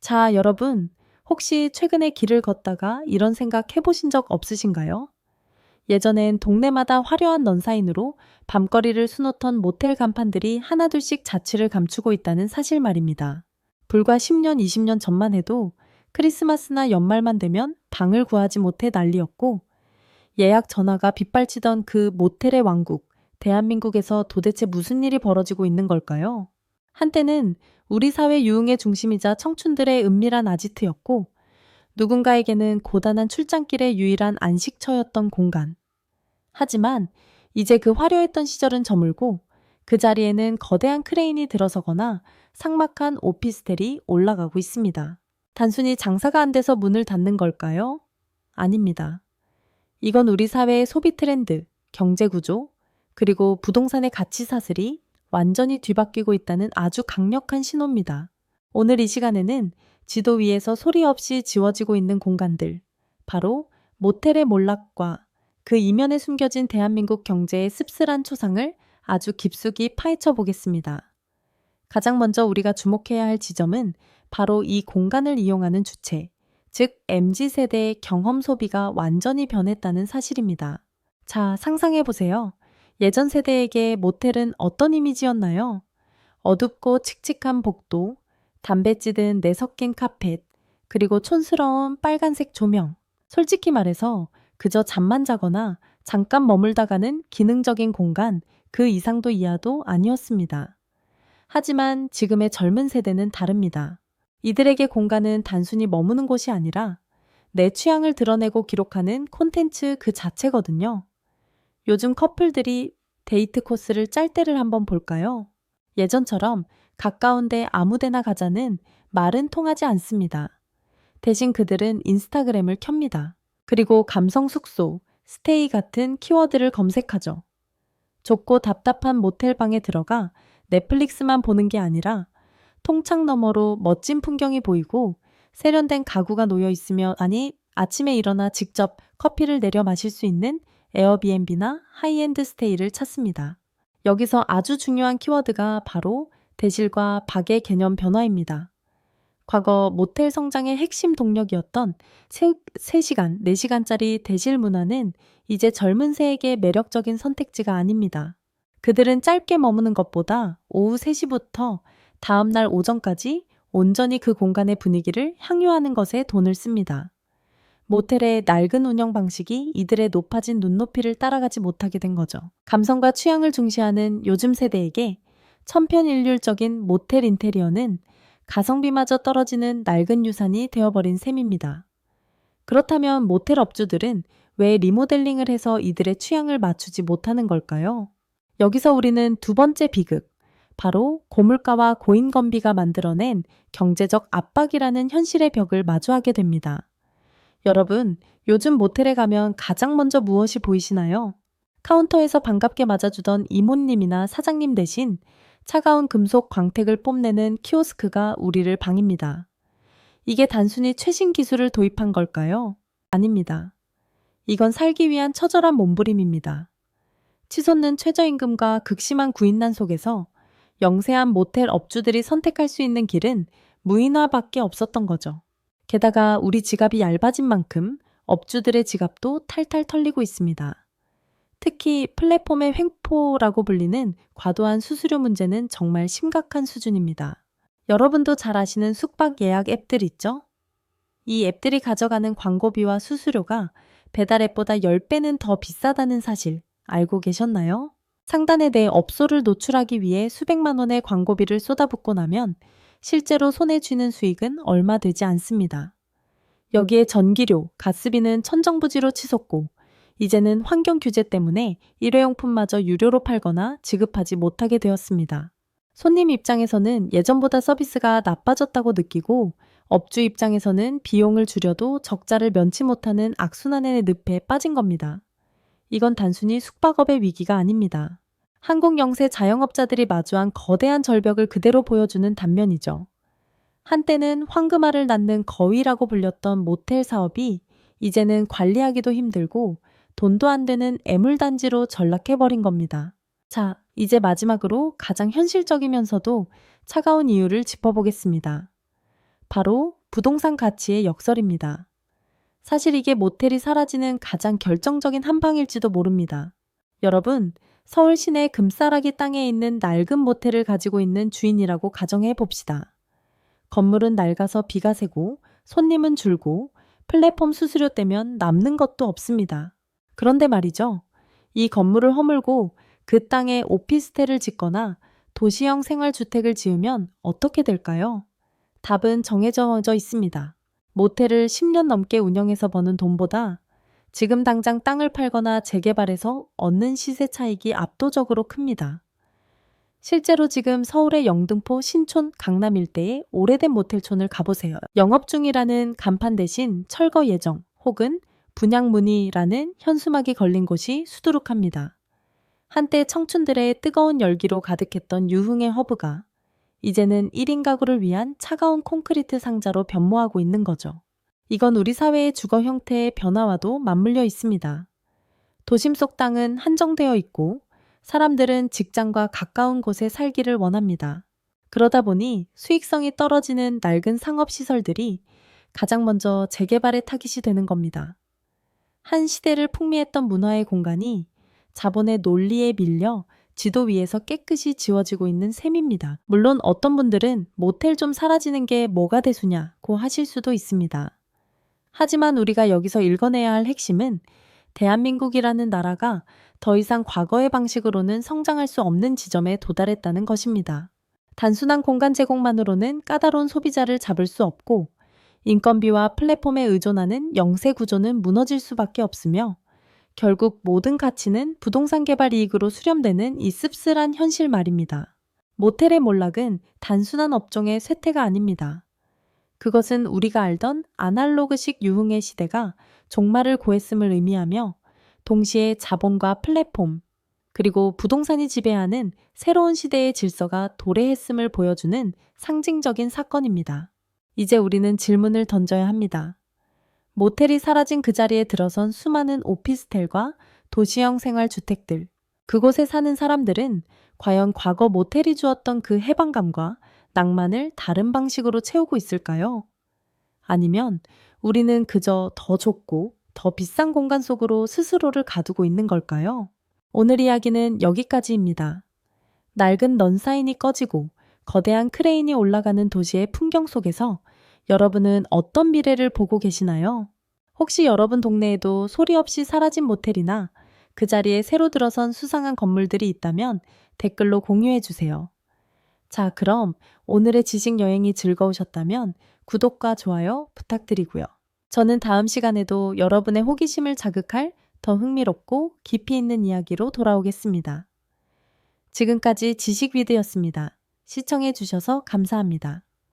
자, 여러분, 혹시 최근에 길을 걷다가 이런 생각 해보신 적 없으신가요? 예전엔 동네마다 화려한 넌사인으로 밤거리를 수놓던 모텔 간판들이 하나둘씩 자취를 감추고 있다는 사실 말입니다. 불과 10년, 20년 전만 해도 크리스마스나 연말만 되면 방을 구하지 못해 난리였고 예약 전화가 빗발치던 그 모텔의 왕국, 대한민국에서 도대체 무슨 일이 벌어지고 있는 걸까요? 한때는 우리 사회 유흥의 중심이자 청춘들의 은밀한 아지트였고 누군가에게는 고단한 출장길의 유일한 안식처였던 공간. 하지만 이제 그 화려했던 시절은 저물고 그 자리에는 거대한 크레인이 들어서거나 삭막한 오피스텔이 올라가고 있습니다. 단순히 장사가 안 돼서 문을 닫는 걸까요? 아닙니다. 이건 우리 사회의 소비 트렌드, 경제 구조, 그리고 부동산의 가치 사슬이 완전히 뒤바뀌고 있다는 아주 강력한 신호입니다. 오늘 이 시간에는 지도 위에서 소리 없이 지워지고 있는 공간들, 바로 모텔의 몰락과 그 이면에 숨겨진 대한민국 경제의 씁쓸한 초상을 아주 깊숙이 파헤쳐 보겠습니다. 가장 먼저 우리가 주목해야 할 지점은 바로 이 공간을 이용하는 주체, 즉 MZ세대의 경험 소비가 완전히 변했다는 사실입니다. 자, 상상해 보세요. 예전 세대에게 모텔은 어떤 이미지였나요? 어둡고 칙칙한 복도, 담배 찌든 내섞인 카펫, 그리고 촌스러운 빨간색 조명. 솔직히 말해서 그저 잠만 자거나 잠깐 머물다 가는 기능적인 공간 그 이상도 이하도 아니었습니다. 하지만 지금의 젊은 세대는 다릅니다. 이들에게 공간은 단순히 머무는 곳이 아니라 내 취향을 드러내고 기록하는 콘텐츠 그 자체거든요. 요즘 커플들이 데이트 코스를 짤 때를 한번 볼까요? 예전처럼 가까운데 아무데나 가자는 말은 통하지 않습니다. 대신 그들은 인스타그램을 켭니다. 그리고 감성 숙소, 스테이 같은 키워드를 검색하죠. 좁고 답답한 모텔방에 들어가 넷플릭스만 보는 게 아니라 통창 너머로 멋진 풍경이 보이고 세련된 가구가 놓여 있으며 아침에 일어나 직접 커피를 내려 마실 수 있는 에어비앤비나 하이엔드 스테이를 찾습니다. 여기서 아주 중요한 키워드가 바로 대실과 박의 개념 변화입니다. 과거 모텔 성장의 핵심 동력이었던 3시간, 4시간짜리 대실 문화는 이제 젊은 세에게 매력적인 선택지가 아닙니다. 그들은 짧게 머무는 것보다 오후 3시부터 다음날 오전까지 온전히 그 공간의 분위기를 향유하는 것에 돈을 씁니다. 모텔의 낡은 운영 방식이 이들의 높아진 눈높이를 따라가지 못하게 된 거죠. 감성과 취향을 중시하는 요즘 세대에게 천편일률적인 모텔 인테리어는 가성비마저 떨어지는 낡은 유산이 되어버린 셈입니다. 그렇다면 모텔 업주들은 왜 리모델링을 해서 이들의 취향을 맞추지 못하는 걸까요? 여기서 우리는 두 번째 비극, 바로 고물가와 고인건비가 만들어낸 경제적 압박이라는 현실의 벽을 마주하게 됩니다. 여러분, 요즘 모텔에 가면 가장 먼저 무엇이 보이시나요? 카운터에서 반갑게 맞아주던 이모님이나 사장님 대신 차가운 금속 광택을 뽐내는 키오스크가 우리를 방입니다. 이게 단순히 최신 기술을 도입한 걸까요? 아닙니다. 이건 살기 위한 처절한 몸부림입니다. 치솟는 최저임금과 극심한 구인난 속에서 영세한 모텔 업주들이 선택할 수 있는 길은 무인화밖에 없었던 거죠. 게다가 우리 지갑이 얇아진 만큼 업주들의 지갑도 탈탈 털리고 있습니다. 특히 플랫폼의 횡포라고 불리는 과도한 수수료 문제는 정말 심각한 수준입니다. 여러분도 잘 아시는 숙박 예약 앱들 있죠? 이 앱들이 가져가는 광고비와 수수료가 배달 앱보다 10배는 더 비싸다는 사실 알고 계셨나요? 상단에 내 업소를 노출하기 위해 수백만 원의 광고비를 쏟아붓고 나면 실제로 손에 쥐는 수익은 얼마 되지 않습니다. 여기에 전기료, 가스비는 천정부지로 치솟고 이제는 환경 규제 때문에 일회용품마저 유료로 팔거나 지급하지 못하게 되었습니다. 손님 입장에서는 예전보다 서비스가 나빠졌다고 느끼고 업주 입장에서는 비용을 줄여도 적자를 면치 못하는 악순환의 늪에 빠진 겁니다. 이건 단순히 숙박업의 위기가 아닙니다. 한국 영세 자영업자들이 마주한 거대한 절벽을 그대로 보여주는 단면이죠. 한때는 황금알을 낳는 거위라고 불렸던 모텔 사업이 이제는 관리하기도 힘들고 돈도 안 되는 애물단지로 전락해버린 겁니다. 자, 이제 마지막으로 가장 현실적이면서도 차가운 이유를 짚어보겠습니다. 바로 부동산 가치의 역설입니다. 사실 이게 모텔이 사라지는 가장 결정적인 한 방일지도 모릅니다. 여러분, 서울 시내 금싸라기 땅에 있는 낡은 모텔을 가지고 있는 주인이라고 가정해 봅시다. 건물은 낡아서 비가 새고 손님은 줄고 플랫폼 수수료 떼면 남는 것도 없습니다. 그런데 말이죠. 이 건물을 허물고 그 땅에 오피스텔을 짓거나 도시형 생활주택을 지으면 어떻게 될까요? 답은 정해져 있습니다. 모텔을 10년 넘게 운영해서 버는 돈보다 지금 당장 땅을 팔거나 재개발해서 얻는 시세 차익이 압도적으로 큽니다. 실제로 지금 서울의 영등포, 신촌, 강남 일대의 오래된 모텔촌을 가보세요. 영업 중이라는 간판 대신 철거 예정 혹은 분양 문의라는 현수막이 걸린 곳이 수두룩합니다. 한때 청춘들의 뜨거운 열기로 가득했던 유흥의 허브가 이제는 1인 가구를 위한 차가운 콘크리트 상자로 변모하고 있는 거죠. 이건 우리 사회의 주거 형태의 변화와도 맞물려 있습니다. 도심 속 땅은 한정되어 있고 사람들은 직장과 가까운 곳에 살기를 원합니다. 그러다 보니 수익성이 떨어지는 낡은 상업시설들이 가장 먼저 재개발의 타깃이 되는 겁니다. 한 시대를 풍미했던 문화의 공간이 자본의 논리에 밀려 지도 위에서 깨끗이 지워지고 있는 셈입니다. 물론 어떤 분들은 모텔 좀 사라지는 게 뭐가 대수냐고 하실 수도 있습니다. 하지만 우리가 여기서 읽어내야 할 핵심은 대한민국이라는 나라가 더 이상 과거의 방식으로는 성장할 수 없는 지점에 도달했다는 것입니다. 단순한 공간 제공만으로는 까다로운 소비자를 잡을 수 없고 인건비와 플랫폼에 의존하는 영세 구조는 무너질 수밖에 없으며 결국 모든 가치는 부동산 개발 이익으로 수렴되는 이 씁쓸한 현실 말입니다. 모텔의 몰락은 단순한 업종의 쇠퇴가 아닙니다. 그것은 우리가 알던 아날로그식 유흥의 시대가 종말을 고했음을 의미하며 동시에 자본과 플랫폼, 그리고 부동산이 지배하는 새로운 시대의 질서가 도래했음을 보여주는 상징적인 사건입니다. 이제 우리는 질문을 던져야 합니다. 모텔이 사라진 그 자리에 들어선 수많은 오피스텔과 도시형 생활주택들, 그곳에 사는 사람들은 과연 과거 모텔이 주었던 그 해방감과 낭만을 다른 방식으로 채우고 있을까요? 아니면 우리는 그저 더 좁고 더 비싼 공간 속으로 스스로를 가두고 있는 걸까요? 오늘 이야기는 여기까지입니다. 낡은 넌사인이 꺼지고 거대한 크레인이 올라가는 도시의 풍경 속에서 여러분은 어떤 미래를 보고 계시나요? 혹시 여러분 동네에도 소리 없이 사라진 모텔이나 그 자리에 새로 들어선 수상한 건물들이 있다면 댓글로 공유해 주세요. 자, 그럼 오늘의 지식 여행이 즐거우셨다면 구독과 좋아요 부탁드리고요. 저는 다음 시간에도 여러분의 호기심을 자극할 더 흥미롭고 깊이 있는 이야기로 돌아오겠습니다. 지금까지 지식위드였습니다. 시청해 주셔서 감사합니다.